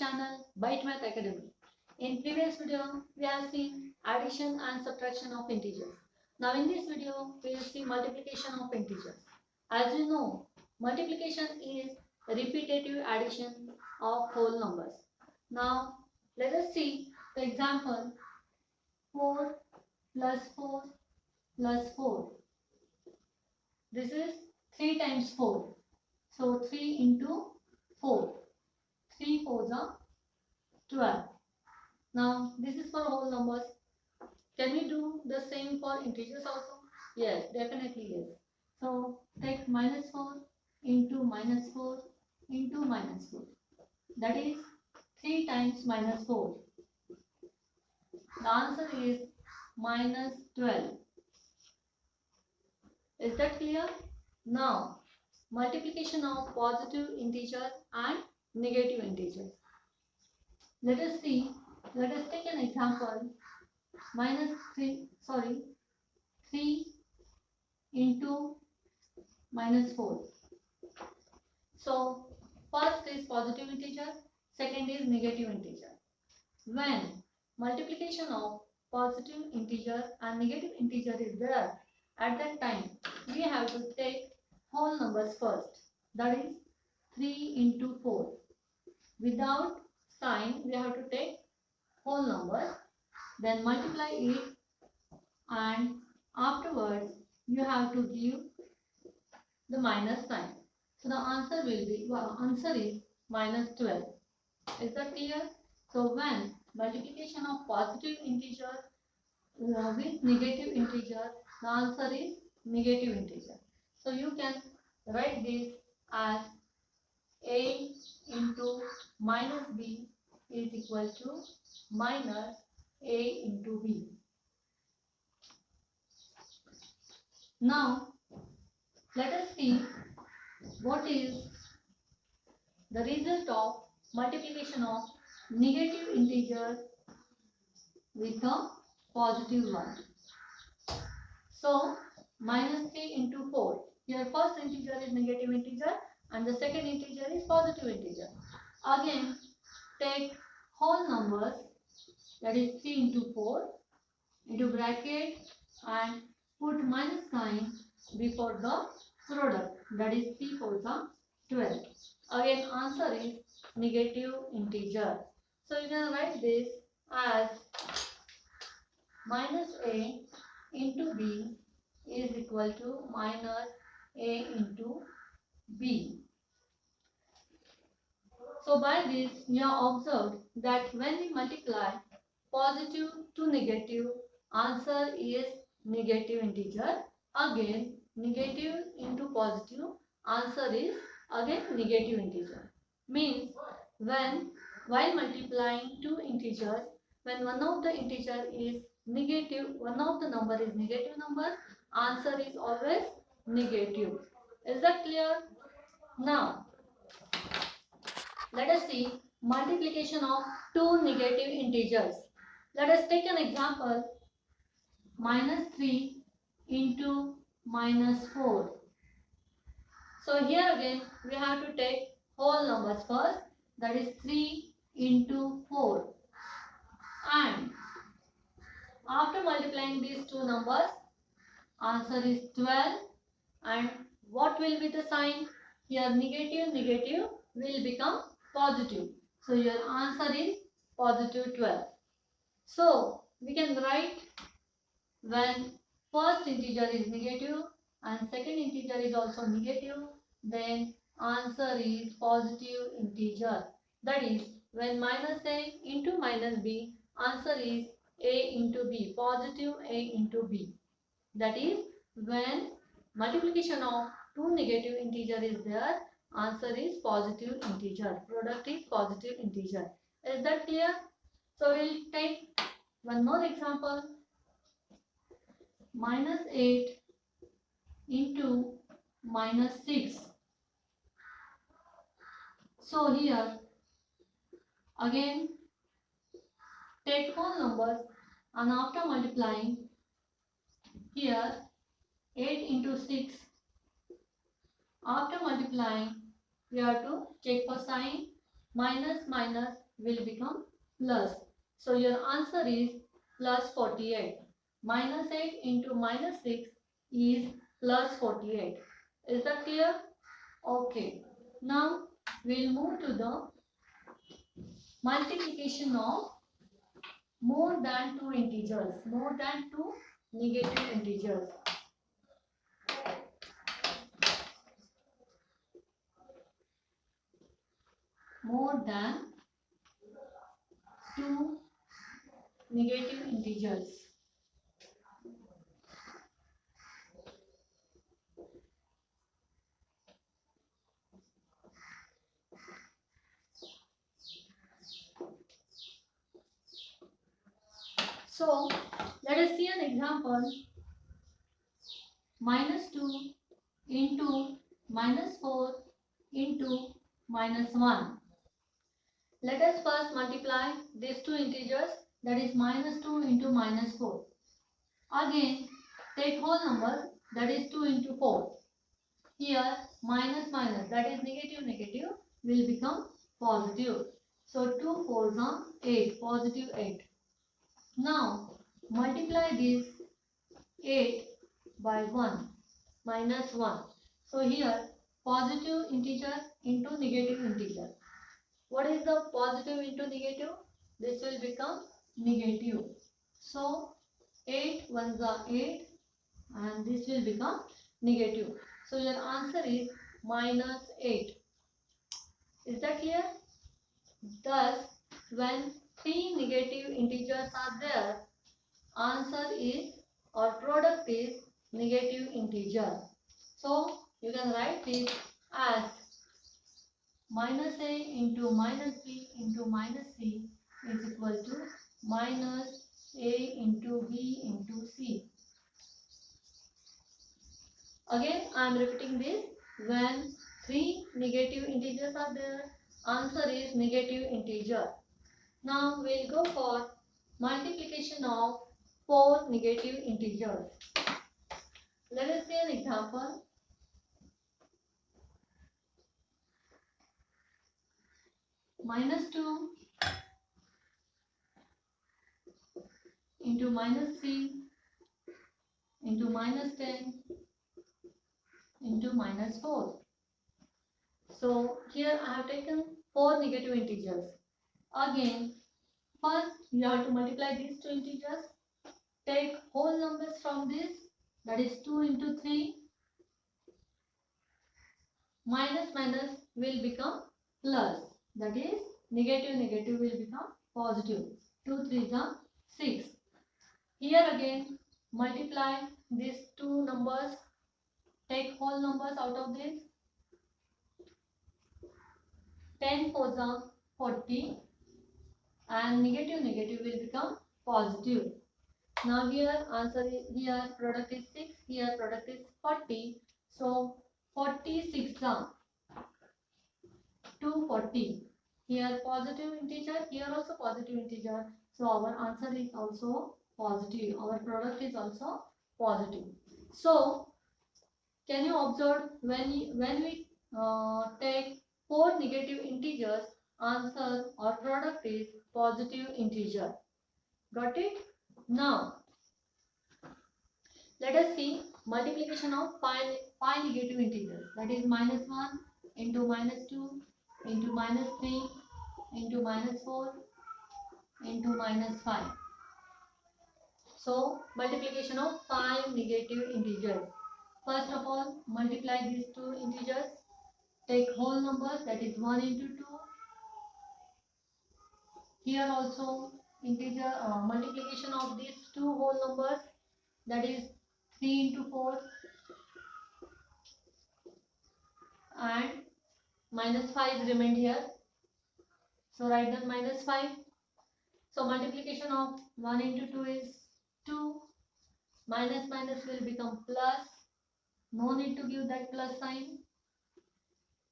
channel Byte Math Academy. In previous video, we have seen addition and subtraction of integers. Now in this video, we will see multiplication of integers. As you know, multiplication is repetitive addition of whole numbers. Now let us see the example 4 plus 4 plus 4. This is 3 times 4. So 3 into 4. 3 4s are 12. Now this is for whole numbers. Can we do the same for integers also? Yes, definitely yes. So take minus 4 into minus 4 into minus 4. That is 3 times minus 4. The answer is minus 12. Is that clear? Now multiplication of positive integer and negative integers. Let us take an example. 3 into minus 4. So first is positive integer, second is negative integer. When multiplication of positive integer and negative integer is there, at that time we have to take whole numbers first. That is 3 into 4. Without sign, we have to take whole numbers, then multiply it, and afterwards you have to give the minus sign. So the answer is minus 12. Is that clear? So when multiplication of positive integer with negative integer, the answer is negative integer. So you can write this as a into minus b is equal to minus a into b. Now let us see what is the result of multiplication of negative integer with a positive one. So minus 3 into 4. Here first integer is negative integer and the second integer is positive integer. Again take whole numbers, that is 3 into 4 into bracket and put minus sign before the product, that is 3 4s are 12. Again answer is negative integer. So you can write this as minus a into b is equal to minus a into b. So by this you have observed that when we multiply positive to negative, answer is negative integer. Again negative into positive, answer is again negative integer. Means while multiplying two integers, when one of the integer is negative, one of the number is negative number, answer is always negative. Is that clear? Now let us see multiplication of two negative integers. Let us take an example, minus 3 into minus 4. So here again we have to take whole numbers first, that is 3 into 4, and after multiplying these two numbers, answer is 12, and what will be the sign? Here negative will become positive. So your answer is positive 12. So we can write when first integer is negative and second integer is also negative, then answer is positive integer. That is when minus a into minus b, answer is a into b, positive a into b. That is when multiplication of two negative integer is there, answer is positive integer, product is positive integer. Is that clear? So we'll take one more example, minus 8 into minus 6. So here again take whole numbers and after multiplying, here 8 into 6, after multiplying we have to check for sign, minus minus will become plus. So your answer is plus 48. Minus 8 into minus 6 is plus 48. Is that clear? Okay. Now we'll move to the multiplication of more than two integers. More than two negative integers. More than two negative integers. So let us see an example. Minus 2 into minus 4 into minus 1. Let us first multiply these two integers, that is minus 2 into minus 4. Again take whole numbers, that is 2 into 4. Here minus minus, that is negative negative, will become positive. So 2 4s are 8, positive 8. Now multiply this 8 by 1 minus 1. So here positive integer into negative integer. What is the positive into negative? This will become negative. So 8 ones are 8 and this will become negative. So your answer is minus 8. Is that clear? Thus, when three negative integers are there, answer is or product is negative integer. So you can write this as minus a into minus b into minus c is equal to minus a into b into c. Again I am repeating this. When three negative integers are there, answer is negative integer. Now we will go for multiplication of four negative integers. Let us see an example. Minus 2 into minus 3 into minus 10 into minus 4. So here I have taken four negative integers. Again, first you have to multiply these two integers. Take whole numbers from this, that is 2 into 3. Minus minus will become plus, that is negative negative will become positive. 2 3s are 6. Here again multiply these two numbers. Take whole numbers out of this. 10 4s are 40 and negative negative will become positive. Now here answer is, here product is 6, here product is 40. So 46 are 240. Here positive integer, here also positive integer. So our answer is also positive. Our product is also positive. So can you observe when we take four negative integers, answer or product is positive integer. Got it? Now let us see multiplication of five negative integers, that is minus 1 into minus 2 into minus 3 into minus 4 into minus 5. So multiplication of five negative integers. First of all multiply these two integers. Take whole numbers, that is 1 into 2. Here also integer multiplication of these two whole numbers, that is 3 into 4 and minus 5 remained here. So write down minus 5. So multiplication of 1 into 2 is 2. Minus minus will become plus. No need to give that plus sign.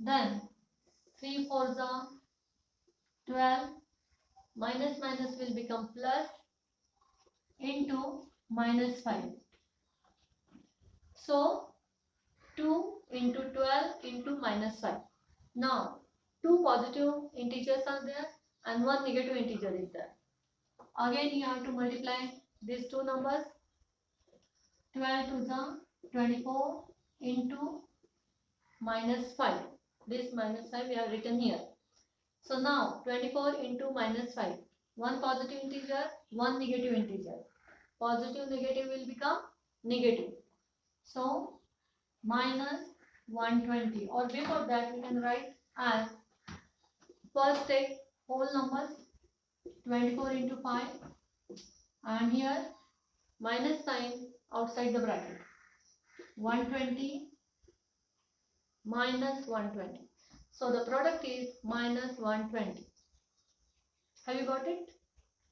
Then 3 4s are 12. Minus minus will become plus into minus 5. So 2 into 12 into minus 5. Now two positive integers are there. and one negative integer is there. Again you have to multiply these two numbers. 12 to the 24 into minus 5. This minus 5 we have written here. So now 24 into minus 5. One positive integer, one negative integer. Positive negative will become negative. So minus 120, or before that we can write as, first take whole numbers, 24 into 5, and here minus sign outside the bracket, 120 minus 120. So the product is minus 120. Have you got it?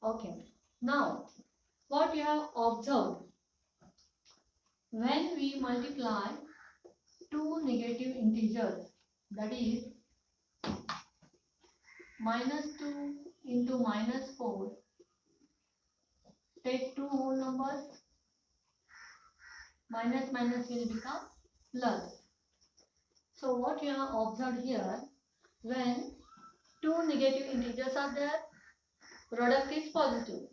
Okay. Now what you have observed, when we multiply two negative integers, that is minus 2 into minus 4, take two whole numbers, minus minus will become plus. So what you have observed here, when two negative integers are there, product is positive.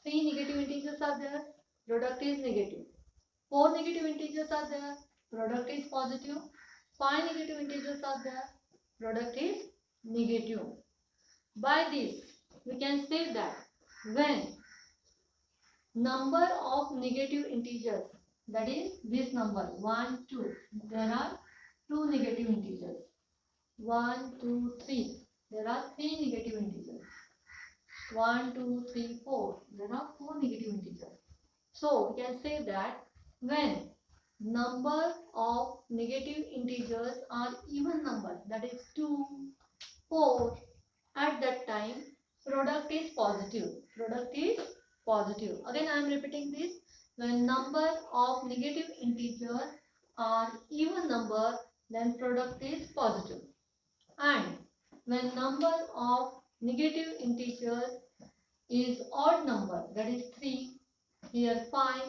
Three negative integers are there, product is negative. Four negative integers are there, product is positive. Five negative integers are there, product is negative. By this we can say that when number of negative integers, that is this number 1, 2, there are two negative integers, 1, 2, 3, there are three negative integers, 1, 2, 3, 4, there are four negative integers. So we can say that when number of negative integers are even numbers, that is 2, 4, at that time product is positive. Product is positive. Again I am repeating this. When number of negative integers are even number, then product is positive. And when number of negative integers is odd number, that is 3, here 5,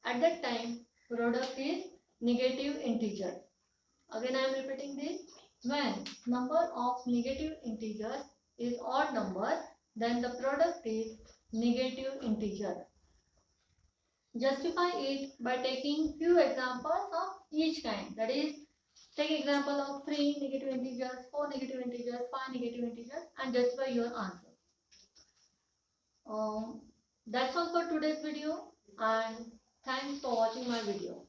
at that time product is negative integer. Again I am repeating this. When number of negative integers is odd number, then the product is negative integer. Justify it by taking few examples of each kind. That is, take example of 3 negative integers, 4 negative integers, 5 negative integers, and justify your answer. That's all for today's video, and thanks for watching my video.